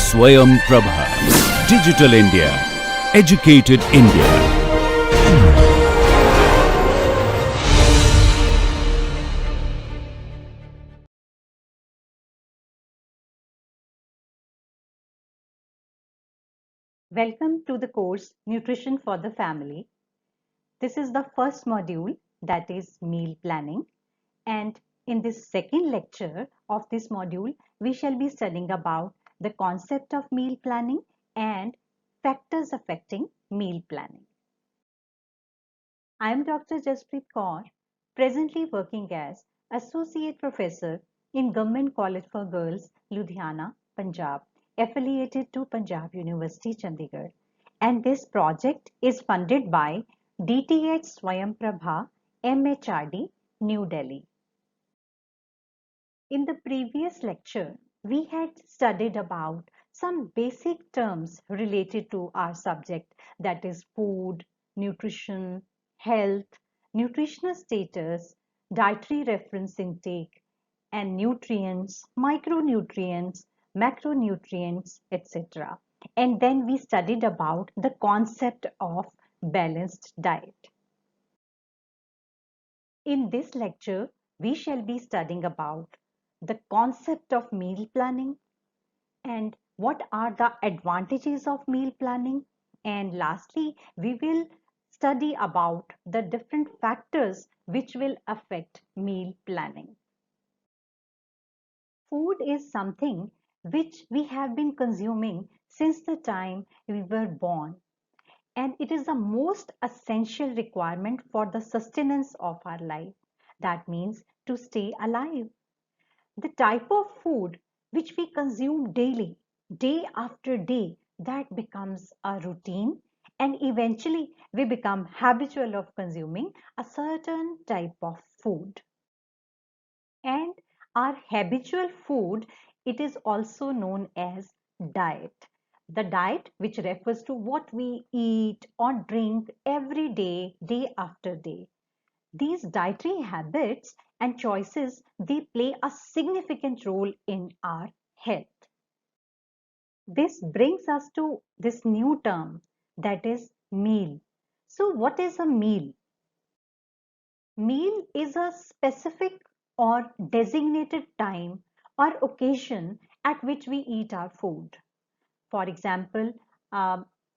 Swayam Prabha. Digital India. Educated India. Welcome to the course Nutrition for the Family. This is the first module, that is meal planning. And in this second lecture of this module, we shall be studying about the concept of meal planning and factors affecting meal planning. I am Dr. Jaspreet Kaur, presently working as Associate Professor in Government College for Girls, Ludhiana, Punjab, affiliated to Punjab University, Chandigarh. And this project is funded by DTH Swayam Prabha, MHRD, New Delhi. In the previous lecture, we had studied about some basic terms related to our subject, that is food, nutrition, health, nutritional status, dietary reference intake, and nutrients, micronutrients, macronutrients, etc. And then we studied about the concept of balanced diet. In this lecture, we shall be studying about the concept of meal planning and what are the advantages of meal planning. And lastly, we will study about the different factors which will affect meal planning. Food is something which we have been consuming since the time we were born, and it is the most essential requirement for the sustenance of our life. That means to stay alive. The type of food which we consume daily, day after day, that becomes a routine, and eventually we become habitual of consuming a certain type of food. And our habitual food, it is also known as diet. The diet which refers to what we eat or drink every day, day after day. These dietary habits and choices, they play a significant role in our health. This brings us to this new term, that is meal. So what is a meal? Meal is a specific or designated time or occasion at which we eat our food. For example,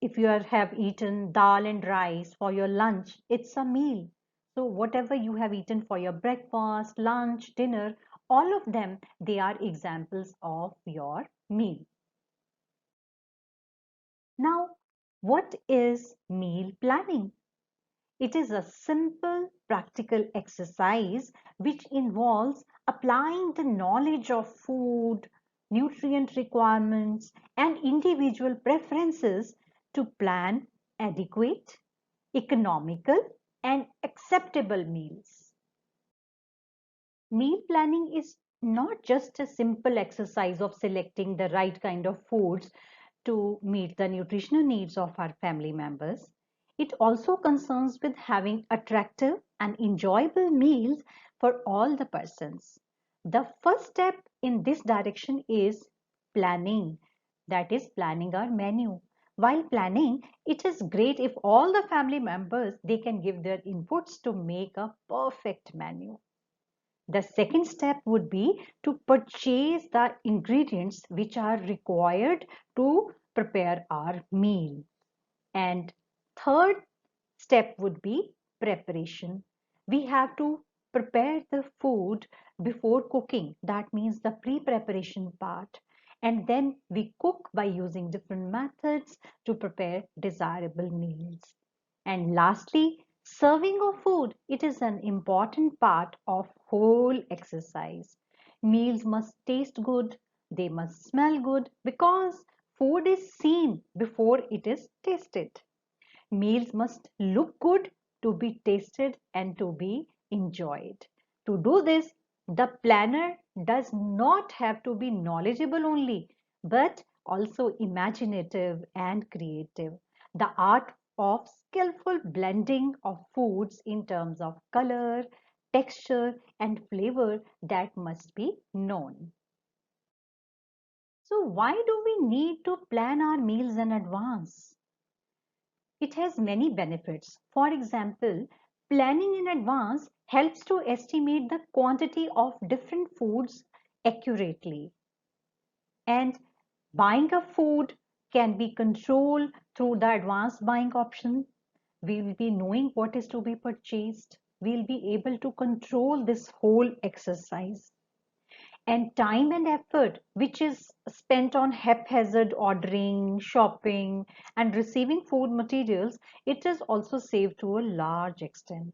if you have eaten dal and rice for your lunch, it's a meal. So whatever you have eaten for your breakfast, lunch, dinner, all of them, they are examples of your meal. Now, what is meal planning? It is a simple, practical exercise which involves applying the knowledge of food, nutrient requirements, and individual preferences to plan adequate, economical, and acceptable meals. Meal planning is not just a simple exercise of selecting the right kind of foods to meet the nutritional needs of our family members. It also concerns with having attractive and enjoyable meals for all the persons. The first step in this direction is planning, that is planning our menu. While planning, it is great if all the family members, they can give their inputs to make a perfect menu. The second step would be to purchase the ingredients which are required to prepare our meal. And third step would be preparation. We have to prepare the food before cooking. That means the pre-preparation part. And then we cook by using different methods to prepare desirable meals. And lastly, serving of food, it is an important part of whole exercise. Meals must taste good, they must smell good because food is seen before it is tasted. Meals must look good to be tasted and to be enjoyed. To do this, the planner does not have to be knowledgeable only, but also imaginative and creative. The art of skillful blending of foods in terms of color, texture, and flavor, that must be known. So why do we need to plan our meals in advance? It has many benefits. For example, planning in advance helps to estimate the quantity of different foods accurately. And buying of food can be controlled through the advanced buying option. We will be knowing what is to be purchased. We'll be able to control this whole exercise. And time and effort, which is spent on haphazard ordering, shopping, and receiving food materials, it is also saved to a large extent.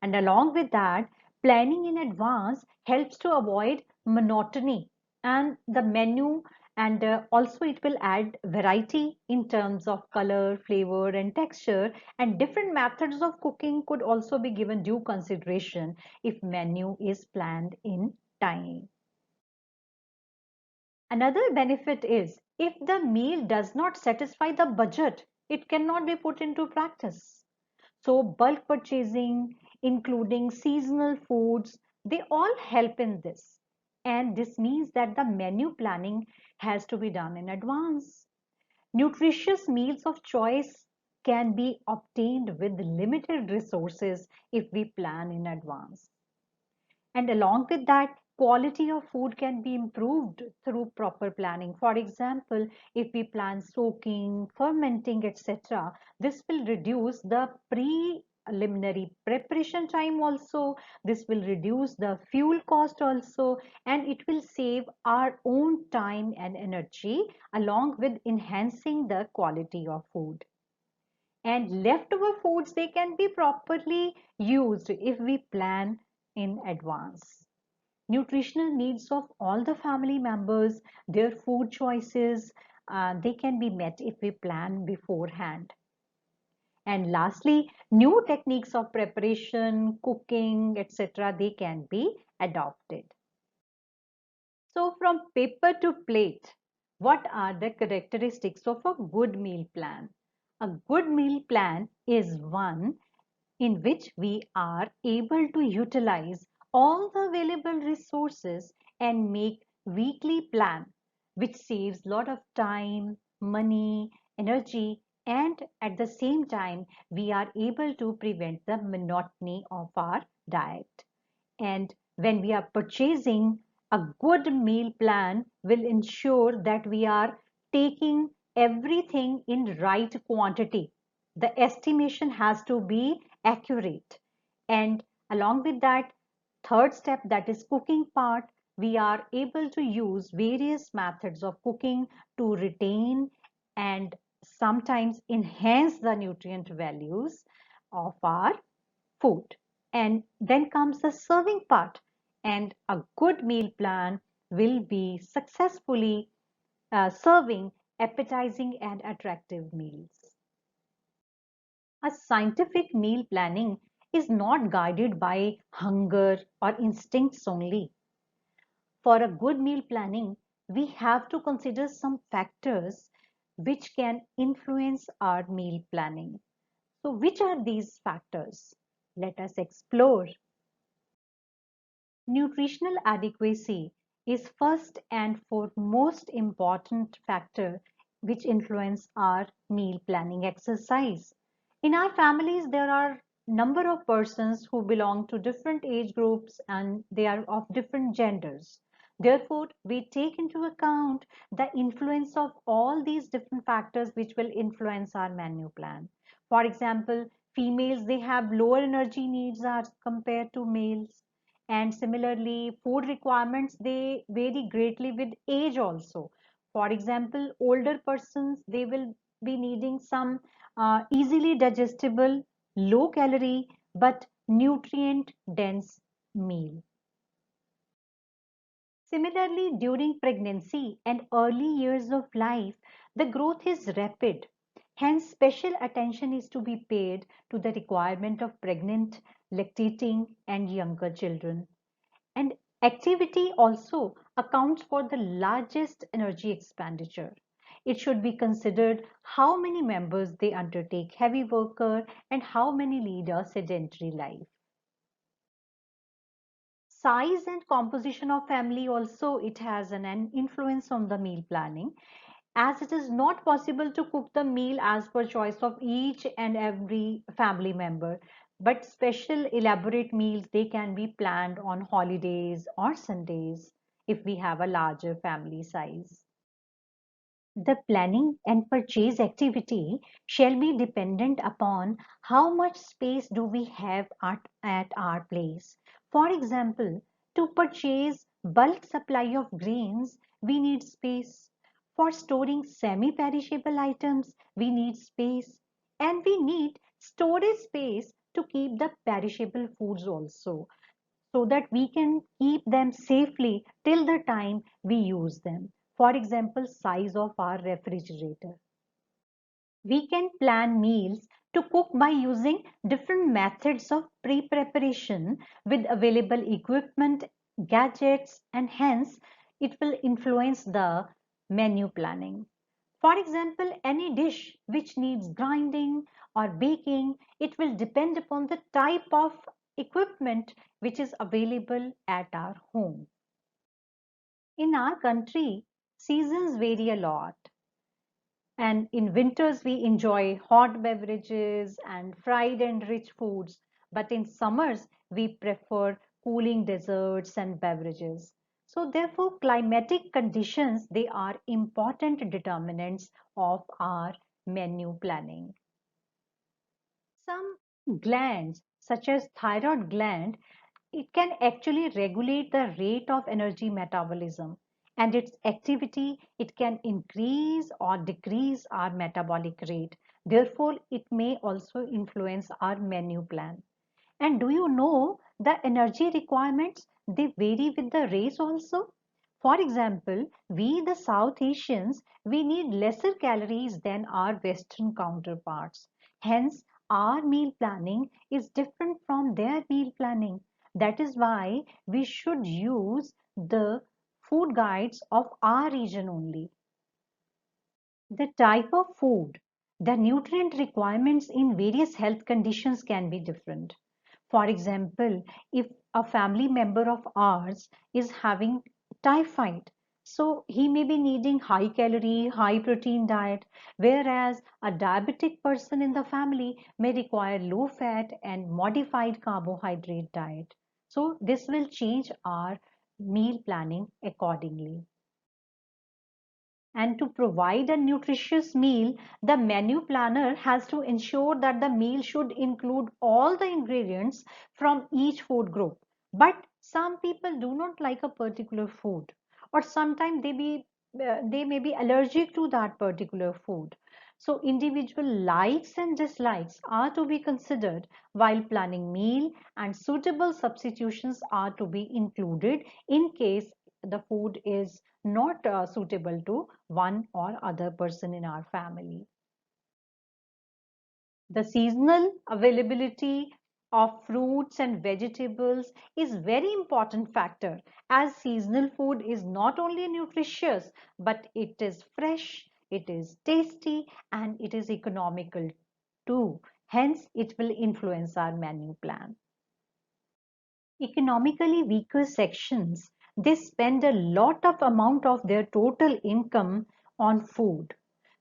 And along with that, planning in advance helps to avoid monotony and the menu, and also it will add variety in terms of color, flavor, and texture. And different methods of cooking could also be given due consideration if menu is planned in time. Another benefit is if the meal does not satisfy the budget, it cannot be put into practice. So, bulk purchasing, including seasonal foods, they all help in this. And this means that the menu planning has to be done in advance. Nutritious meals of choice can be obtained with limited resources if we plan in advance. And along with that, quality of food can be improved through proper planning. For example, if we plan soaking, fermenting, etc., this will reduce the preliminary preparation time also. This will reduce the fuel cost also, and it will save our own time and energy along with enhancing the quality of food. And leftover foods, they can be properly used if we plan in advance. Nutritional needs of all the family members, their food choices, they can be met if we plan beforehand. And lastly, new techniques of preparation, cooking, etc., they can be adopted. So from paper to plate, what are the characteristics of a good meal plan? A good meal plan is one in which we are able to utilize all the available resources and make weekly plan, which saves a lot of time, money, energy, and at the same time we are able to prevent the monotony of our diet. And when we are purchasing, a good meal plan will ensure that we are taking everything in right quantity. The estimation has to be accurate. And along with that, third step, that is cooking part, we are able to use various methods of cooking to retain and sometimes enhance the nutrient values of our food. And then comes the serving part. And a good meal plan will be successfully serving appetizing and attractive meals. A scientific meal planning is not guided by hunger or instincts only. For a good meal planning, we have to consider some factors which can influence our meal planning. So, which are these factors? Let us explore. Nutritional adequacy is first and foremost important factor which influence our meal planning exercise. In our families, there are number of persons who belong to different age groups and they are of different genders. Therefore, we take into account the influence of all these different factors which will influence our menu plan. For example, females, they have lower energy needs as compared to males, and similarly food requirements, they vary greatly with age also. For example, older persons, they will be needing some easily digestible, low calorie but nutrient dense meal. Similarly, during pregnancy and early years of life, the growth is rapid. Hence, special attention is to be paid to the requirement of pregnant, lactating, and younger children. And activity also accounts for the largest energy expenditure. It should be considered how many members they undertake heavy worker and how many lead a sedentary life. Size and composition of family also, it has an influence on the meal planning, as it is not possible to cook the meal as per choice of each and every family member, but special elaborate meals, they can be planned on holidays or Sundays if we have a larger family size. The planning and purchase activity shall be dependent upon how much space do we have at our place. For example, to purchase bulk supply of grains, we need space. For storing semi-perishable items, we need space. And we need storage space to keep the perishable foods also, so that we can keep them safely till the time we use them. For example, size of our refrigerator. We can plan meals to cook by using different methods of pre-preparation with available equipment, gadgets, and hence it will influence the menu planning. For example, any dish which needs grinding or baking, it will depend upon the type of equipment which is available at our home. In our country, seasons vary a lot. And in winters, we enjoy hot beverages and fried and rich foods. But in summers, we prefer cooling desserts and beverages. So therefore, climatic conditions, they are important determinants of our menu planning. Some glands, such as thyroid gland, it can actually regulate the rate of energy metabolism, and its activity, it can increase or decrease our metabolic rate. Therefore, it may also influence our menu plan. And do you know the energy requirements, they vary with the race also? For example, we the South Asians, we need lesser calories than our Western counterparts. Hence, our meal planning is different from their meal planning. That is why we should use the food guides of our region only. The type of food, the nutrient requirements in various health conditions can be different. For example, if a family member of ours is having typhoid, so he may be needing high calorie, high protein diet, whereas a diabetic person in the family may require low fat and modified carbohydrate diet. So this will change our meal planning accordingly. And to provide a nutritious meal, the menu planner has to ensure that the meal should include all the ingredients from each food group. But some people do not like a particular food, or sometimes they may be allergic to that particular food. So individual likes and dislikes are to be considered while planning meal, and suitable substitutions are to be included in case the food is not suitable to one or other person in our family. The seasonal availability of fruits and vegetables is very important factor, as seasonal food is not only nutritious, but it is fresh, it is tasty, and it is economical too. Hence, it will influence our menu plan. Economically weaker sections, they spend a lot of amount of their total income on food.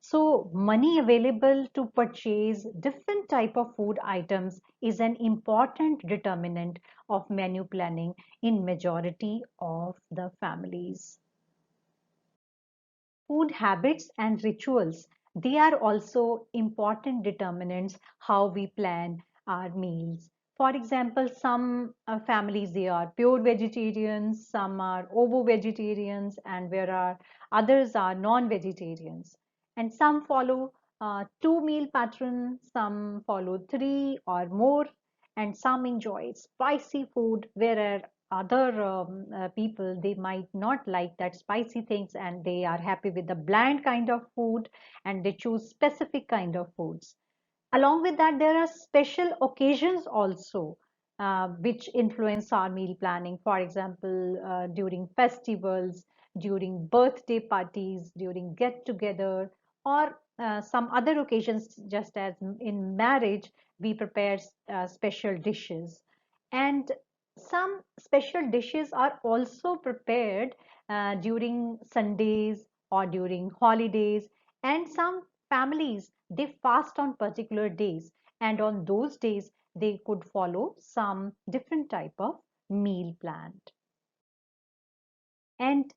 So money available to purchase different type of food items is an important determinant of menu planning in majority of the families. Food habits and rituals, they are also important determinants how we plan our meals. For example, some families, they are pure vegetarians, some are ovo vegetarians, and where are others are non-vegetarians. And some follow two meal pattern, some follow three or more, and some enjoy spicy food, whereas other people, they might not like that spicy things, and they are happy with the bland kind of food, and they choose specific kind of foods. Along with that, there are special occasions also which influence our meal planning. For example, during festivals, during birthday parties, during get together, or some other occasions, just as in marriage we prepare special dishes. And Some special dishes are also prepared during Sundays or during holidays, and some families they fast on particular days, and on those days they could follow some different type of meal plan. And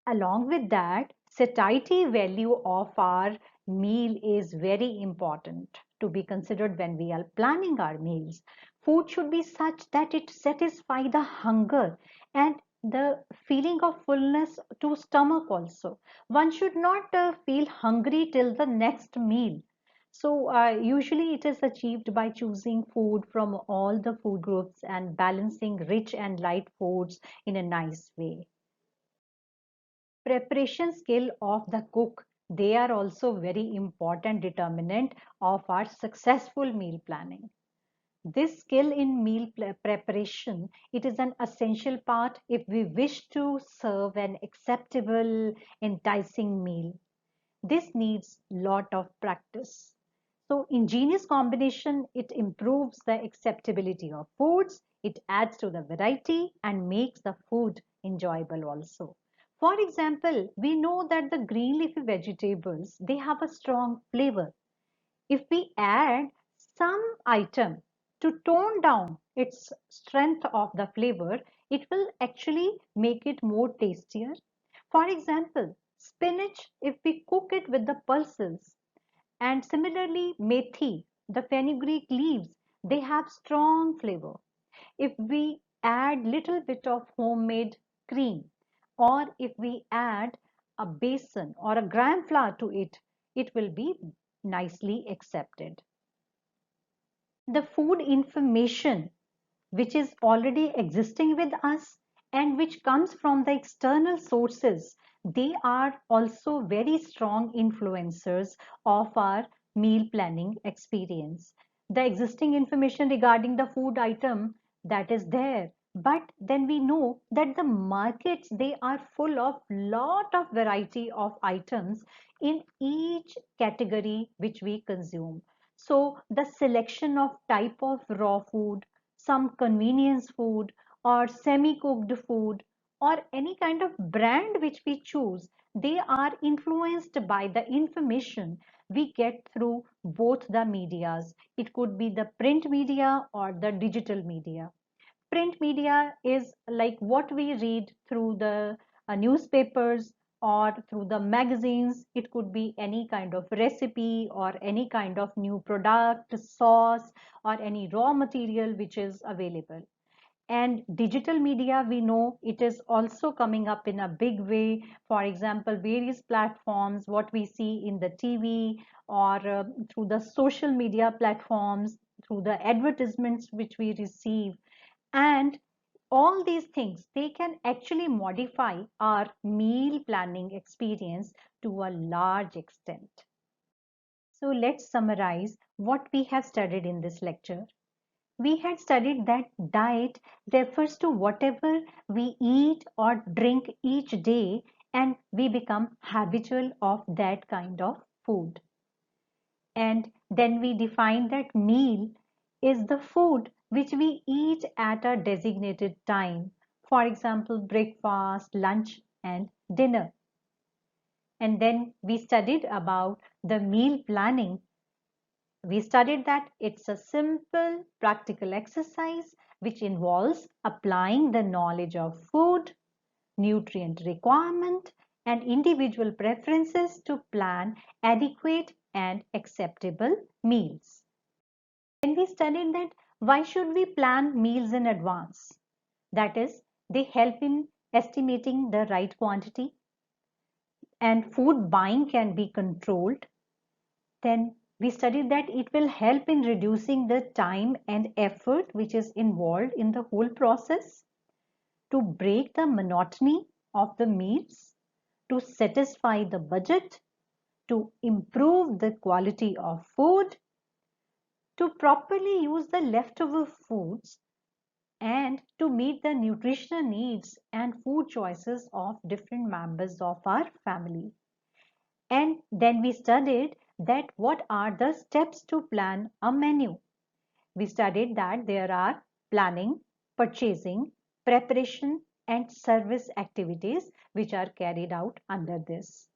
along with that, satiety value of our meal is very important to be considered when we are planning our meals. Food should be such that it satisfies the hunger and the feeling of fullness to stomach also. One should not feel hungry till the next meal. So usually it is achieved by choosing food from all the food groups and balancing rich and light foods in a nice way. Preparation skill of the cook, they are also very important determinant of our successful meal planning. This skill in preparation, it is an essential part if we wish to serve an acceptable, enticing meal. This needs lot of practice. So ingenious combination, it improves the acceptability of foods, it adds to the variety and makes the food enjoyable also. For example, we know that the green leafy vegetables, they have a strong flavor. If we add some item to tone down its strength of the flavor, it will actually make it more tastier. For example, spinach, if we cook it with the pulses, and similarly methi, the fenugreek leaves, they have strong flavor. If we add little bit of homemade cream, or if we add a besan or a gram flour to it, it will be nicely accepted. The food information which is already existing with us and which comes from the external sources, they are also very strong influencers of our meal planning experience. The existing information regarding the food item that is there, but then we know that the markets they are full of lot of variety of items in each category which we consume. So the selection of type of raw food, some convenience food or semi-cooked food or any kind of brand which we choose, they are influenced by the information we get through both the medias. It could be the print media or the digital media. Print media is like what we read through the newspapers or through the magazines. It could be any kind of recipe or any kind of new product, sauce, or any raw material which is available. And digital media, we know it is also coming up in a big way. For example, various platforms, what we see in the TV or through the social media platforms, through the advertisements which we receive, and all these things, they can actually modify our meal planning experience to a large extent. So let's summarize what we have studied in this lecture. We had studied that diet refers to whatever we eat or drink each day, and we become habitual of that kind of food. And then we define that meal is the food which we eat at a designated time. For example, breakfast, lunch, and dinner. And then we studied about the meal planning. We studied that it's a simple, practical exercise which involves applying the knowledge of food, nutrient requirement, and individual preferences to plan adequate and acceptable meals. Then we studied that why should we plan meals in advance? That is, they help in estimating the right quantity and food buying can be controlled. Then we studied that it will help in reducing the time and effort which is involved in the whole process to break the monotony of the meals, to satisfy the budget, to improve the quality of food, to properly use the leftover foods, and to meet the nutritional needs and food choices of different members of our family. And then we studied that what are the steps to plan a menu. We studied that there are planning, purchasing, preparation, and service activities which are carried out under this.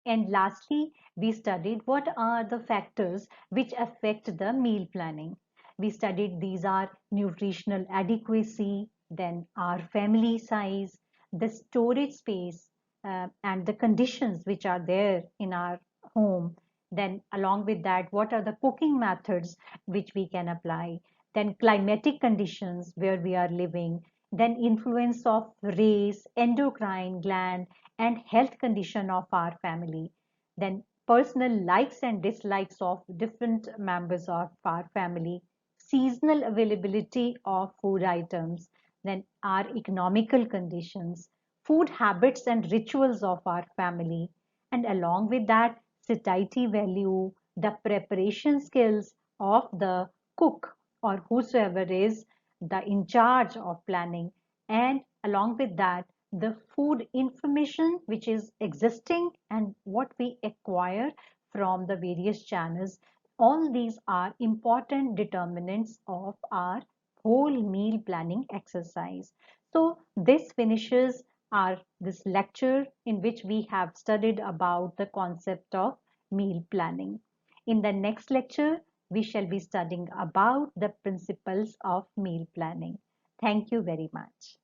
And lastly, we studied what are the factors which affect the meal planning. We studied these are nutritional adequacy, then our family size, the storage space, and the conditions which are there in our home. Then, along with that, what are the cooking methods which we can apply? Then, climatic conditions where we are living. Then, influence of race, endocrine gland, and health condition of our family, then personal likes and dislikes of different members of our family, seasonal availability of food items, then our economical conditions, food habits and rituals of our family, and along with that, satiety value, the preparation skills of the cook or whosoever is the in charge of planning, and along with that, the food information which is existing and what we acquire from the various channels. All these are important determinants of our whole meal planning exercise. So this finishes our this lecture in which we have studied about the concept of meal planning. In the next lecture, we shall be studying about the principles of meal planning. Thank you very much.